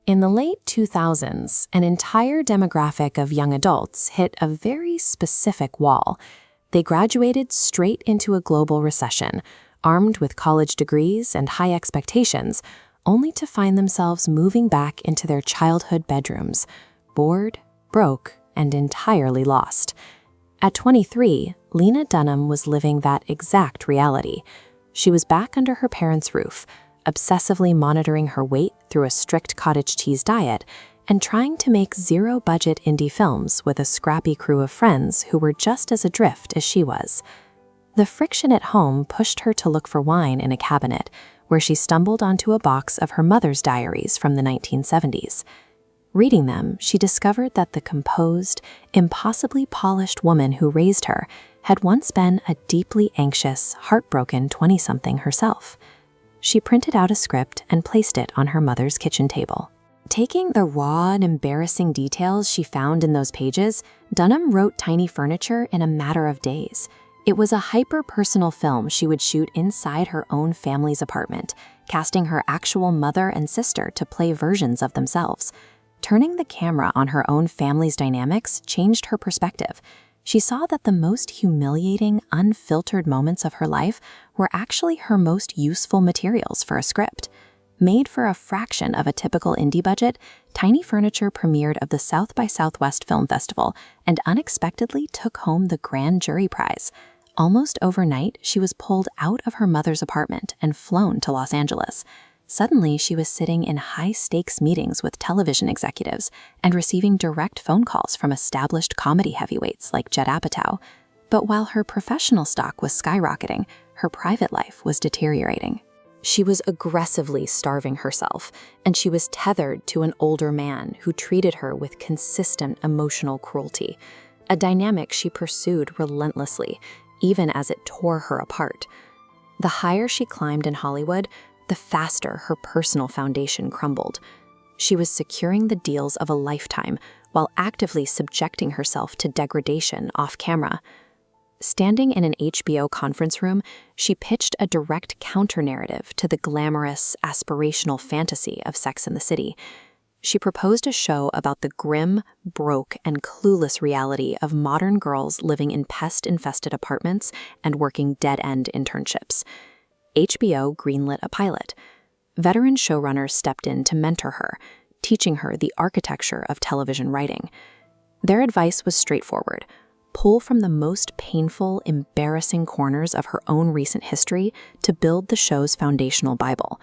In the late 2000s, an entire demographic of young adults hit a very specific wall. They graduated straight into a global recession, armed with college degrees and high expectations, only to find themselves moving back into their childhood bedrooms, bored, broke, and entirely lost. At 23, Lena Dunham was living that exact reality. She was back under her parents' roof, obsessively monitoring her weight through a strict cottage cheese diet, and trying to make zero-budget indie films with a scrappy crew of friends who were just as adrift as she was. The friction at home pushed her to look for wine in a cabinet, where she stumbled onto a box of her mother's diaries from the 1970s. Reading them, she discovered that the composed, impossibly polished woman who raised her had once been a deeply anxious, heartbroken 20-something herself. She printed out a script and placed it on her mother's kitchen table. Taking the raw and embarrassing details she found in those pages, Dunham wrote Tiny Furniture in a matter of days. It was a hyper-personal film she would shoot inside her own family's apartment, casting her actual mother and sister to play versions of themselves. Turning the camera on her own family's dynamics changed her perspective. She saw that the most humiliating, unfiltered moments of her life were actually her most useful materials for a script. Made for a fraction of a typical indie budget, Tiny Furniture premiered at the South by Southwest Film Festival and unexpectedly took home the grand jury prize. Almost overnight, she was pulled out of her mother's apartment and flown to Los Angeles. Suddenly, she was sitting in high-stakes meetings with television executives and receiving direct phone calls from established comedy heavyweights like Judd Apatow. But while her professional stock was skyrocketing, her private life was deteriorating. She was aggressively starving herself, and she was tethered to an older man who treated her with consistent emotional cruelty, a dynamic she pursued relentlessly, even as it tore her apart. The higher she climbed in Hollywood, the faster her personal foundation crumbled. She was securing the deals of a lifetime while actively subjecting herself to degradation off-camera. Standing in an HBO conference room, she pitched a direct counter-narrative to the glamorous, aspirational fantasy of Sex and the City. She proposed a show about the grim, broke, and clueless reality of modern girls living in pest-infested apartments and working dead-end internships. HBO greenlit a pilot. Veteran showrunners stepped in to mentor her, teaching her the architecture of television writing. Their advice was straightforward: pull from the most painful, embarrassing corners of her own recent history to build the show's foundational Bible.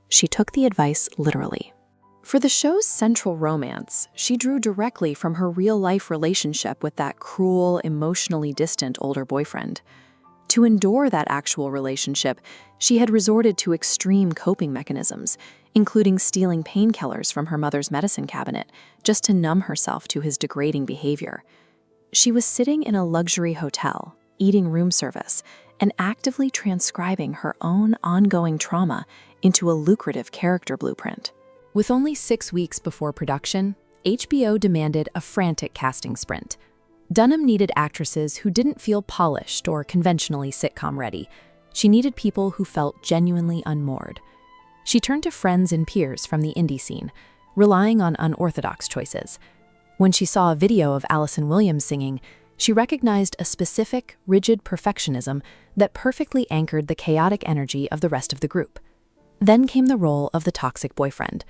She took the advice literally. For the show's central romance, she drew directly from her real-life relationship with that cruel, emotionally distant older boyfriend. To endure that actual relationship, she had resorted to extreme coping mechanisms, including stealing painkillers from her mother's medicine cabinet just to numb herself to his degrading behavior. She was sitting in a luxury hotel, eating room service, and actively transcribing her own ongoing trauma into a lucrative character blueprint. With only 6 weeks before production, HBO demanded a frantic casting sprint. Dunham needed actresses who didn't feel polished or conventionally sitcom-ready. She needed people who felt genuinely unmoored. She turned to friends and peers from the indie scene, relying on unorthodox choices. When she saw a video of Allison Williams singing, she recognized a specific, rigid perfectionism that perfectly anchored the chaotic energy of the rest of the group. Then came the role of the toxic boyfriend.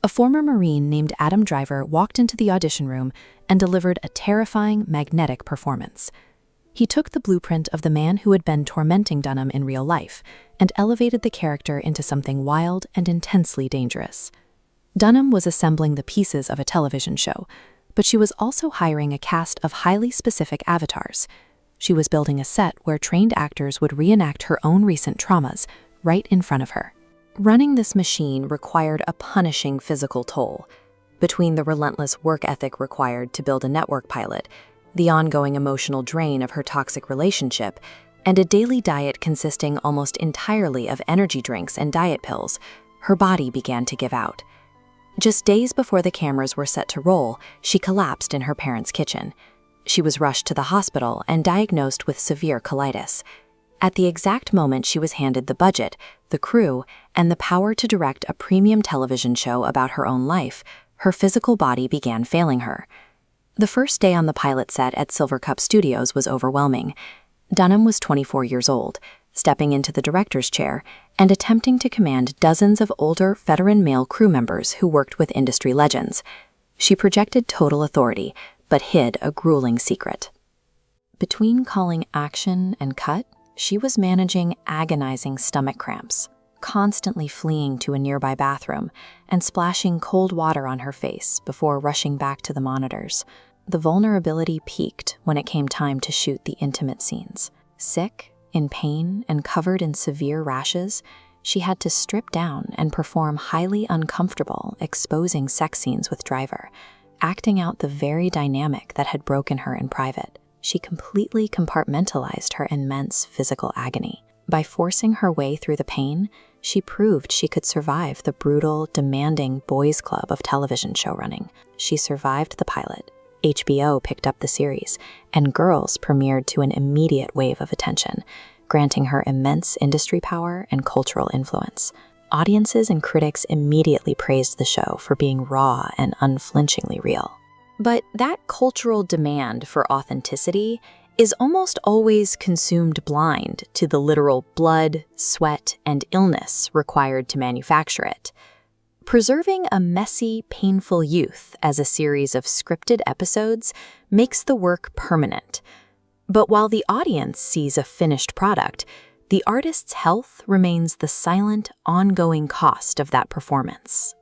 A former Marine named Adam Driver walked into the audition room and delivered a terrifying, magnetic performance. He took the blueprint of the man who had been tormenting Dunham in real life and elevated the character into something wild and intensely dangerous. Dunham was assembling the pieces of a television show, but she was also hiring a cast of highly specific avatars. She was building a set where trained actors would reenact her own recent traumas right in front of her. Running this machine required a punishing physical toll. Between the relentless work ethic required to build a network pilot, the ongoing emotional drain of her toxic relationship, and a daily diet consisting almost entirely of energy drinks and diet pills, her body began to give out. Just days before the cameras were set to roll, she collapsed in her parents' kitchen. She was rushed to the hospital and diagnosed with severe colitis. At the exact moment she was handed the budget, the crew, and the power to direct a premium television show about her own life, her physical body began failing her. The first day on the pilot set at Silver Cup Studios was overwhelming. Dunham was 24 years old, stepping into the director's chair and attempting to command dozens of older, veteran male crew members who worked with industry legends. She projected total authority, but hid a grueling secret. Between calling action and cut, she was managing agonizing stomach cramps, constantly fleeing to a nearby bathroom and splashing cold water on her face before rushing back to the monitors. The vulnerability peaked when it came time to shoot the intimate scenes. Sick, in pain, and covered in severe rashes, she had to strip down and perform highly uncomfortable, exposing sex scenes with Driver, acting out the very dynamic that had broken her in private. She completely compartmentalized her immense physical agony. By forcing her way through the pain, she proved she could survive the brutal, demanding boys' club of television showrunning. She survived the pilot. HBO picked up the series, and Girls premiered to an immediate wave of attention, granting her immense industry power and cultural influence. Audiences and critics immediately praised the show for being raw and unflinchingly real. But that cultural demand for authenticity is almost always consumed blind to the literal blood, sweat, and illness required to manufacture it. Preserving a messy, painful youth as a series of scripted episodes makes the work permanent. But while the audience sees a finished product, the artist's health remains the silent, ongoing cost of that performance.